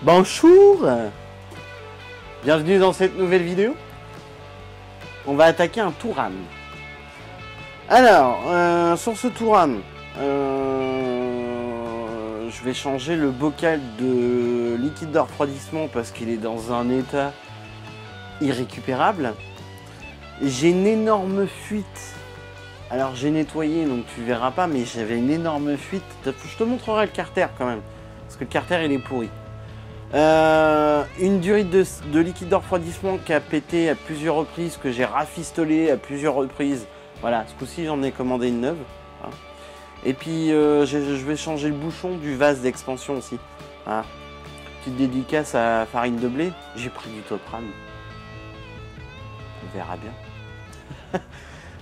Bonjour. Bienvenue dans cette nouvelle vidéo. On va attaquer un Touran. Alors, sur ce Touran, je vais changer le bocal de liquide de refroidissement parce qu'il est dans un état irrécupérable. J'ai une énorme fuite. Alors j'ai nettoyé, donc tu verras pas, mais j'avais une énorme fuite. Je te montrerai le carter quand même, parce que le carter il est pourri. Une durite de liquide de refroidissement qui a pété à plusieurs reprises, que j'ai rafistolé à plusieurs reprises. Voilà, ce coup-ci j'en ai commandé une neuve. Hein. Et puis je vais changer le bouchon du vase d'expansion aussi. Hein. Petite dédicace à Farine de Blé. J'ai pris du Topran. On verra bien.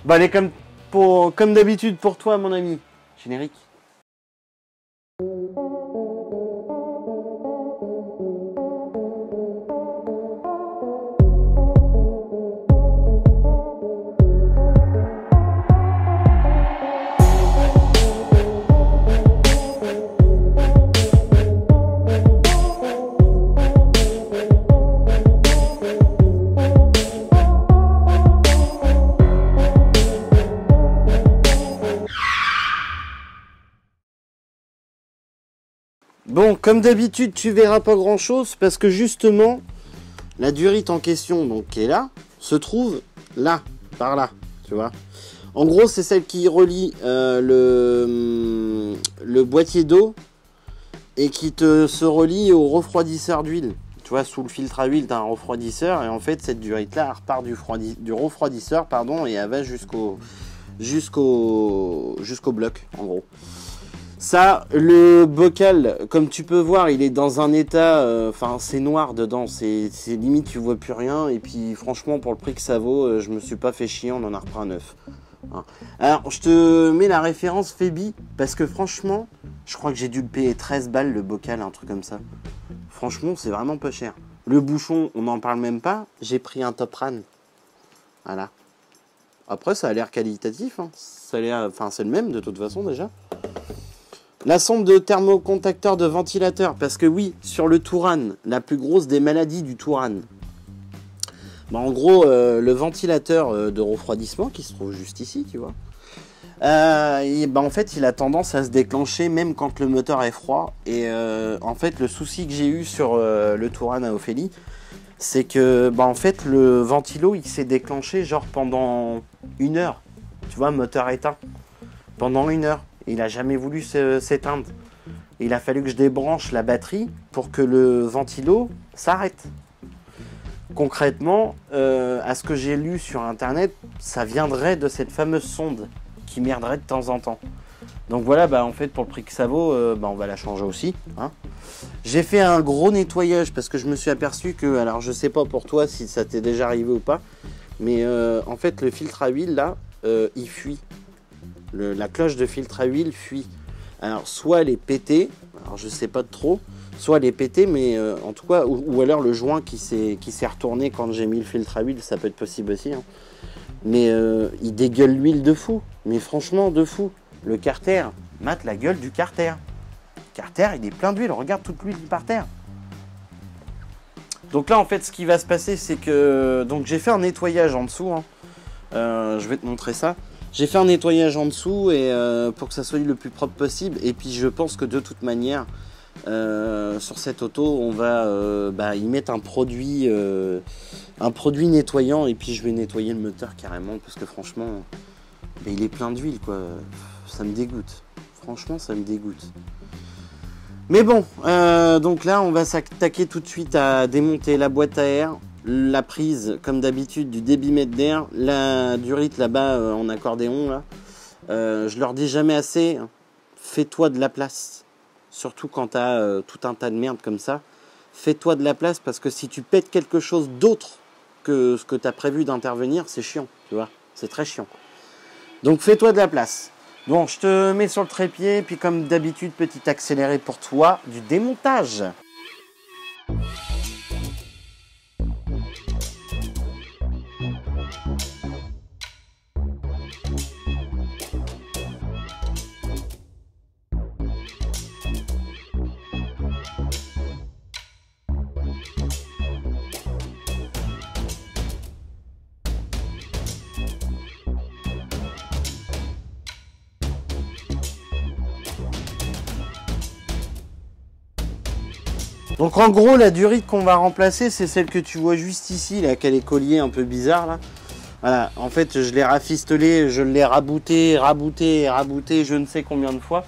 Bon allez, comme d'habitude pour toi mon ami. Générique. Bon, comme d'habitude, tu verras pas grand chose parce que justement, la durite en question, donc qui est là, se trouve là, par là, tu vois. En gros, c'est celle qui relie le boîtier d'eau et qui se relie au refroidisseur d'huile. Tu vois, sous le filtre à huile, tu as un refroidisseur et en fait, cette durite-là, elle repart du refroidisseur, pardon, et elle va jusqu'au bloc, en gros. Ça, le bocal, comme tu peux voir, il est dans un état, enfin c'est noir dedans, c'est limite tu vois plus rien. Et puis franchement, pour le prix que ça vaut, je me suis pas fait chier, on en a repris un neuf. Hein. Alors, je te mets la référence Febi, parce que franchement, je crois que j'ai dû le payer 13 balles le bocal, un truc comme ça. Franchement, c'est vraiment pas cher. Le bouchon, on n'en parle même pas, j'ai pris un Topran. Voilà. Après, ça a l'air qualitatif, hein. Ça a l'air, enfin c'est le même de toute façon déjà. La sonde de thermocontacteur de ventilateur, parce que oui, sur le Touran, la plus grosse des maladies du Touran, bah en gros, le ventilateur de refroidissement qui se trouve juste ici, tu vois, en fait, il a tendance à se déclencher même quand le moteur est froid. Et en fait, le souci que j'ai eu sur le Touran à Ophélie, c'est que en fait, le ventilo, il s'est déclenché genre pendant 1 heure. Tu vois, moteur éteint. Pendant 1 heure. Il n'a jamais voulu s'éteindre. Il a fallu que je débranche la batterie pour que le ventilo s'arrête. Concrètement, à ce que j'ai lu sur internet, ça viendrait de cette fameuse sonde qui merderait de temps en temps. Donc voilà, en fait, pour le prix que ça vaut, on va la changer aussi. Hein. J'ai fait un gros nettoyage parce que je me suis aperçu que, alors je sais pas pour toi si ça t'est déjà arrivé ou pas, mais en fait, le filtre à huile là, il fuit. La cloche de filtre à huile fuit. Alors soit elle est pétée, alors je sais pas trop, soit elle est pétée, mais en tout cas, ou alors le joint qui s'est retourné quand j'ai mis le filtre à huile, ça peut être possible aussi. Hein. Mais il dégueule l'huile de fou, mais franchement de fou. Le carter, mate la gueule du carter. Le carter, il est plein d'huile, regarde toute l'huile par terre. Donc là, en fait, ce qui va se passer, c'est que donc j'ai fait un nettoyage en dessous. Hein. Je vais te montrer ça. J'ai fait un nettoyage en dessous et pour que ça soit le plus propre possible. Et puis je pense que de toute manière, sur cette auto, on va y mettre un produit nettoyant. Et puis je vais nettoyer le moteur carrément parce que franchement, il est plein d'huile quoi. Ça me dégoûte. Franchement, ça me dégoûte. Mais bon, donc là, on va s'attaquer tout de suite à démonter la boîte à air. La prise, comme d'habitude, du débitmètre d'air, la durite là-bas en accordéon, là. Je leur dis jamais assez, fais-toi de la place. Surtout quand tu as tout un tas de merde comme ça. Fais-toi de la place parce que si tu pètes quelque chose d'autre que ce que tu as prévu d'intervenir, c'est chiant, tu vois. C'est très chiant. Donc fais-toi de la place. Bon, je te mets sur le trépied, puis comme d'habitude, petit accéléré pour toi, du démontage. Donc en gros, la durite qu'on va remplacer, c'est celle que tu vois juste ici, là, qu'elle est collier un peu bizarre là. Voilà, en fait, je l'ai rafistolé, je l'ai rabouté, je ne sais combien de fois.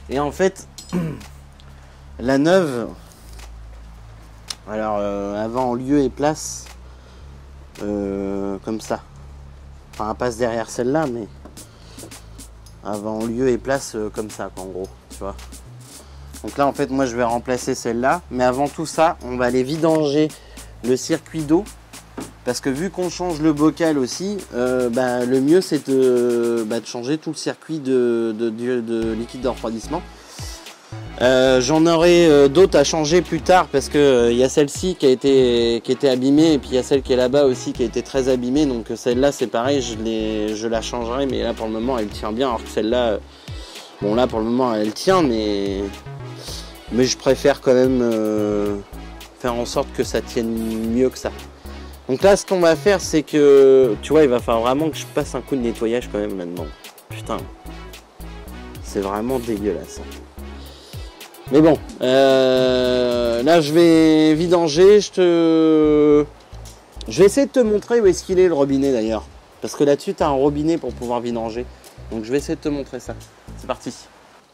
Et en fait, la neuve, alors elle va en lieu et place, comme ça. Enfin, elle passe derrière celle-là, mais elle va en lieu et place comme ça, en gros, tu vois. Donc là, en fait, moi, je vais remplacer celle-là. Mais avant tout ça, on va aller vidanger le circuit d'eau. Parce que vu qu'on change le bocal aussi, le mieux, c'est de changer tout le circuit de liquide de refroidissement. J'en aurai d'autres à changer plus tard parce que y a celle-ci qui a été abîmée et puis il y a celle qui est là-bas aussi qui a été très abîmée. Donc celle-là, c'est pareil, je la changerai. Mais là, pour le moment, elle tient bien. Alors que celle-là, bon là, pour le moment, elle tient, mais je préfère quand même faire en sorte que ça tienne mieux que ça. Donc là, ce qu'on va faire, c'est que, tu vois, il va falloir vraiment que je passe un coup de nettoyage quand même là-dedans. Putain, c'est vraiment dégueulasse. Mais bon, là, je vais vidanger. Je vais essayer de te montrer où est-ce qu'il est le robinet d'ailleurs. Parce que là-dessus, tu as un robinet pour pouvoir vidanger. Donc je vais essayer de te montrer ça. C'est parti.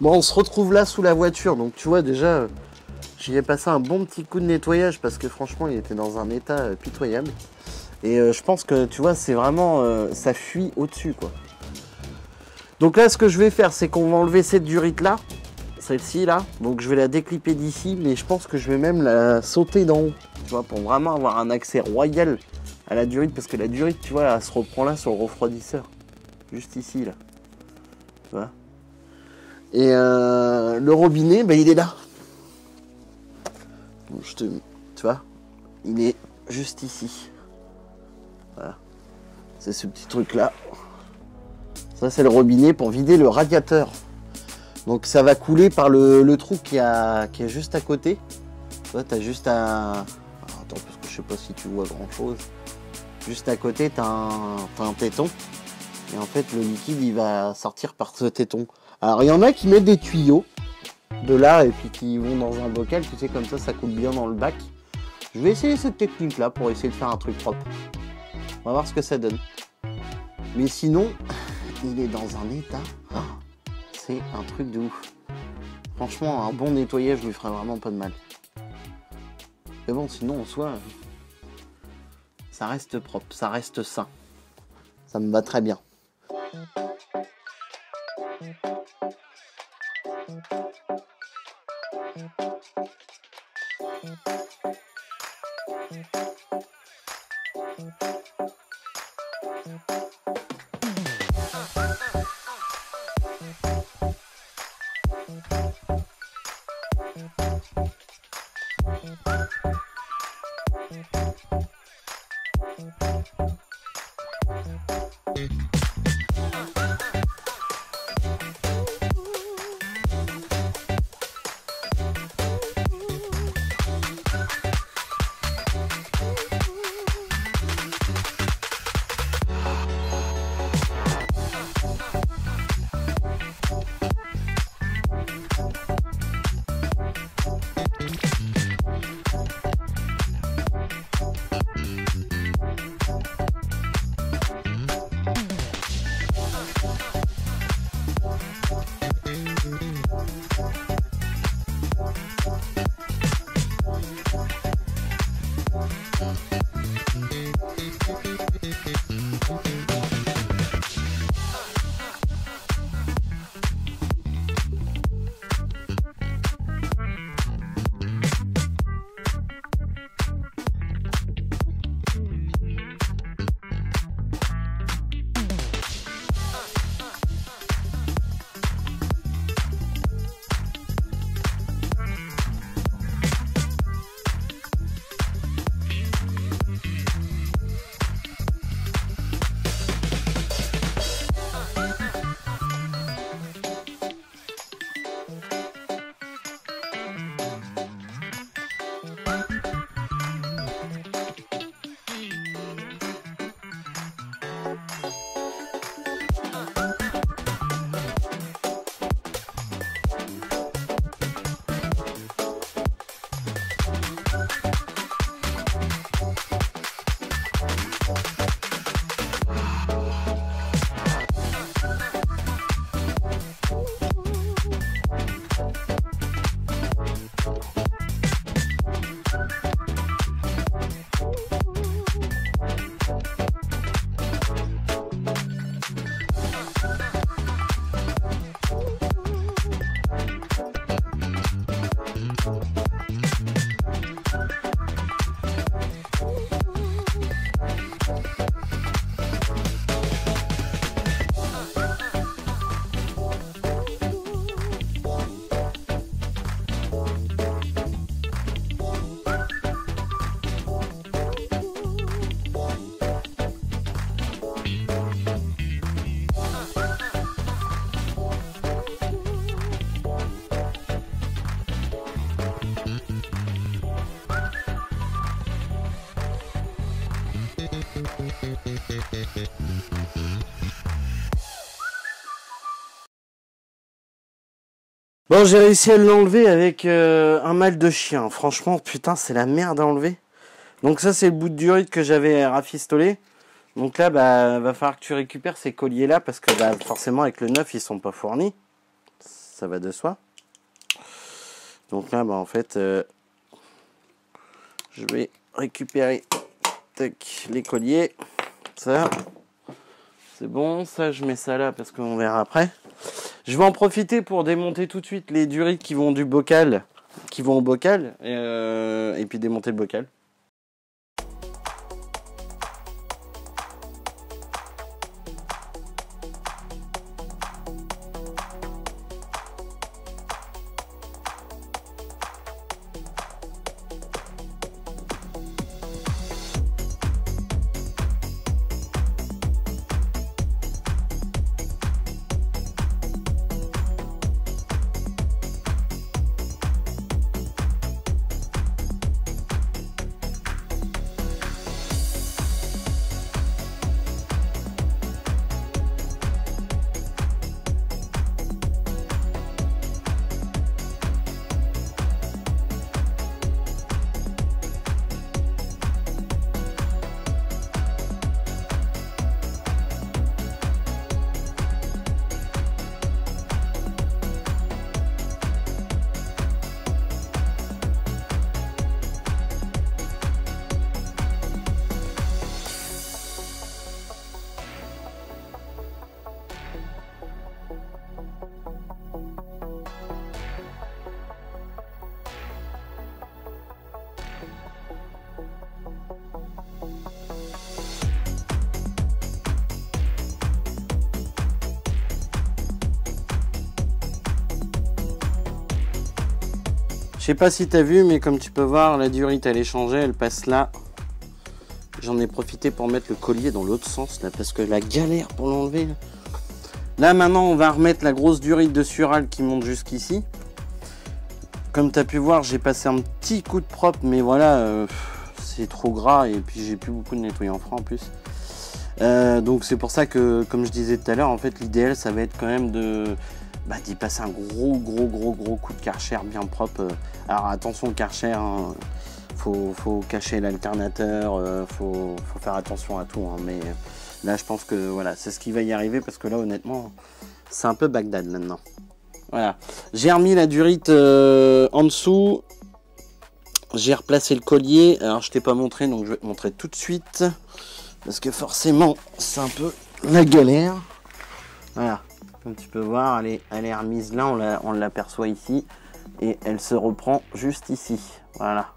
Bon, on se retrouve là sous la voiture. Donc tu vois déjà... J'y ai passé un bon petit coup de nettoyage parce que franchement il était dans un état pitoyable. Et je pense que tu vois c'est vraiment ça fuit au-dessus quoi. Donc là ce que je vais faire c'est qu'on va enlever cette durite là, celle-ci là. Donc je vais la déclipper d'ici mais je pense que je vais même la sauter d'en haut. Tu vois pour vraiment avoir un accès royal à la durite parce que la durite tu vois elle se reprend là sur le refroidisseur. Juste ici là. Tu vois. Et le robinet il est là. Tu vois, il est juste ici. Voilà. C'est ce petit truc là. Ça c'est le robinet pour vider le radiateur. Donc ça va couler par le trou qui est juste à côté. Tu vois, t'as juste à... attends, parce que je sais pas si tu vois grand chose. Juste à côté, t'as un téton. Et en fait, le liquide, il va sortir par ce téton. Alors, il y en a qui mettent des tuyaux de là et puis qui vont dans un bocal, tu sais, comme ça coule bien dans le bac. Je vais essayer cette technique là pour essayer de faire un truc propre. On va voir ce que ça donne. Mais sinon, il est dans un état, c'est un truc de ouf. Franchement, un bon nettoyage lui ferait vraiment pas de mal. Mais bon, sinon en soi, ça reste propre, ça reste sain. Ça me va très bien. Bon, j'ai réussi à l'enlever avec un mal de chien. Franchement, putain, c'est la merde à enlever. Donc ça, c'est le bout de durite que j'avais rafistolé. Donc là, bah, va falloir que tu récupères ces colliers-là parce que bah, forcément, avec le neuf, ils sont pas fournis. Ça va de soi. Donc là, bah, en fait, je vais récupérer les colliers. Ça, c'est bon. Ça, je mets ça là parce qu'on verra après. Je vais en profiter pour démonter tout de suite les durites qui vont du bocal, qui vont au bocal, et puis démonter le bocal. Je sais pas si tu as vu, mais comme tu peux voir, la durite elle est changée, elle passe là. J'en ai profité pour mettre le collier dans l'autre sens là, parce que la galère pour l'enlever. Là maintenant, on va remettre la grosse durite de Sural qui monte jusqu'ici. Comme tu as pu voir, j'ai passé un petit coup de propre, mais voilà, c'est trop gras et puis j'ai plus beaucoup de nettoyant franc en plus. Donc c'est pour ça que, comme je disais tout à l'heure, en fait l'idéal ça va être quand même d'y passer un gros coup de Karcher bien propre. Alors attention le Karcher, hein, faut cacher l'alternateur, faut faire attention à tout, hein, mais là je pense que voilà, c'est ce qui va y arriver parce que là honnêtement c'est un peu Bagdad maintenant. Voilà, j'ai remis la durite en dessous, j'ai replacé le collier. Alors je t'ai pas montré, donc je vais te montrer tout de suite parce que forcément c'est un peu la galère. Voilà, comme tu peux voir, elle est remise là, on l'aperçoit ici et elle se reprend juste ici. Voilà.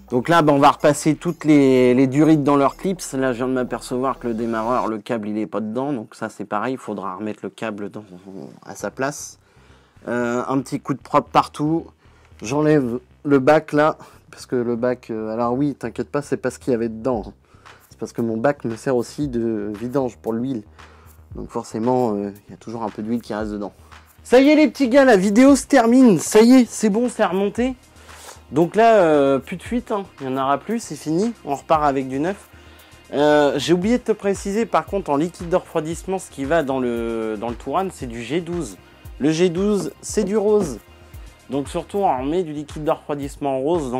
Donc là, on va repasser toutes les durites dans leurs clips. Là, je viens de m'apercevoir que le démarreur, le câble, il est pas dedans. Donc ça, c'est pareil, il faudra remettre le câble à sa place. Un petit coup de propre partout. J'enlève le bac là, parce que le bac... alors oui, t'inquiète pas, c'est pas ce qu'il y avait dedans. C'est parce que mon bac me sert aussi de vidange pour l'huile. Donc forcément, il y a toujours un peu d'huile qui reste dedans. Ça y est les petits gars, la vidéo se termine. Ça y est, c'est bon, c'est remonté. Donc là, plus de fuite, hein. Il n'y en aura plus, c'est fini. On repart avec du neuf. J'ai oublié de te préciser, par contre, en liquide de refroidissement, ce qui va dans le Touran, c'est du G12. Le G12, c'est du rose. Donc surtout, on remet du liquide de refroidissement rose.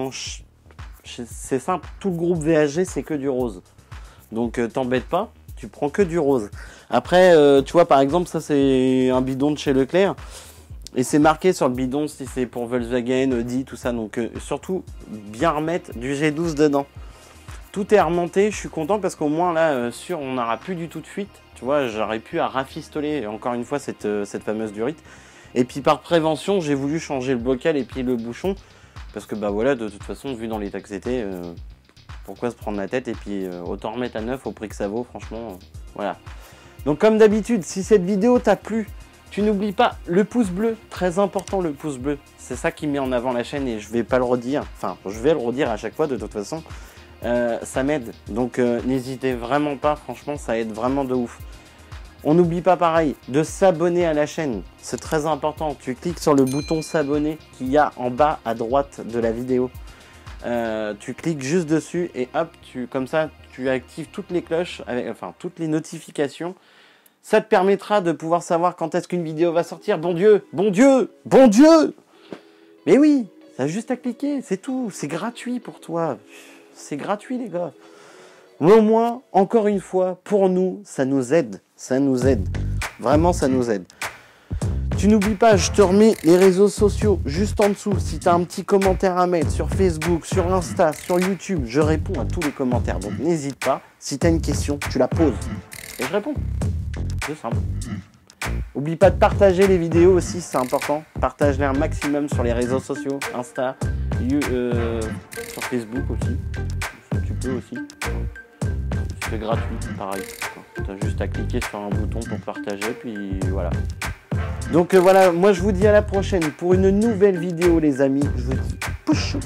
C'est simple, tout le groupe VHG, c'est que du rose. Donc t'embête pas, tu prends que du rose. Après, tu vois, par exemple, ça c'est un bidon de chez Leclerc. Et c'est marqué sur le bidon si c'est pour Volkswagen, Audi, tout ça. Donc surtout, bien remettre du G12 dedans. Tout est remonté, je suis content parce qu'au moins là, sûr, on n'aura plus du tout de fuite. Tu vois, j'aurais pu à rafistoler encore une fois cette fameuse durite. Et puis par prévention, j'ai voulu changer le bocal et puis le bouchon. Parce que bah voilà, de toute façon, vu dans l'état que c'était, pourquoi se prendre la tête? Et puis autant remettre à neuf au prix que ça vaut, franchement, voilà. Donc comme d'habitude, si cette vidéo t'a plu, tu n'oublies pas le pouce bleu, très important le pouce bleu. C'est ça qui met en avant la chaîne et je vais pas le redire. Enfin, je vais le redire à chaque fois de toute façon. Ça m'aide. Donc n'hésitez vraiment pas, franchement, ça aide vraiment de ouf. On n'oublie pas pareil de s'abonner à la chaîne. C'est très important. Tu cliques sur le bouton s'abonner qu'il y a en bas à droite de la vidéo. Tu cliques juste dessus et hop, comme ça, tu actives toutes les cloches, enfin toutes les notifications. Ça te permettra de pouvoir savoir quand est-ce qu'une vidéo va sortir. Bon Dieu, bon Dieu, bon Dieu! Mais oui, t'as juste à cliquer, c'est tout. C'est gratuit pour toi. C'est gratuit, les gars. Mais au moins, encore une fois, pour nous, ça nous aide. Ça nous aide. Vraiment, ça nous aide. Tu n'oublies pas, je te remets les réseaux sociaux juste en dessous. Si tu as un petit commentaire à mettre sur Facebook, sur Insta, sur YouTube, je réponds à tous les commentaires. Donc n'hésite pas. Si tu as une question, tu la poses. Et je réponds. C'est simple. N'oublie pas de partager les vidéos aussi, c'est important. Partage-les un maximum sur les réseaux sociaux, Insta, sur Facebook aussi. Tu peux aussi. C'est gratuit, pareil. Tu as juste à cliquer sur un bouton pour partager, puis voilà. Donc voilà, moi je vous dis à la prochaine pour une nouvelle vidéo les amis. Je vous dis pouchou.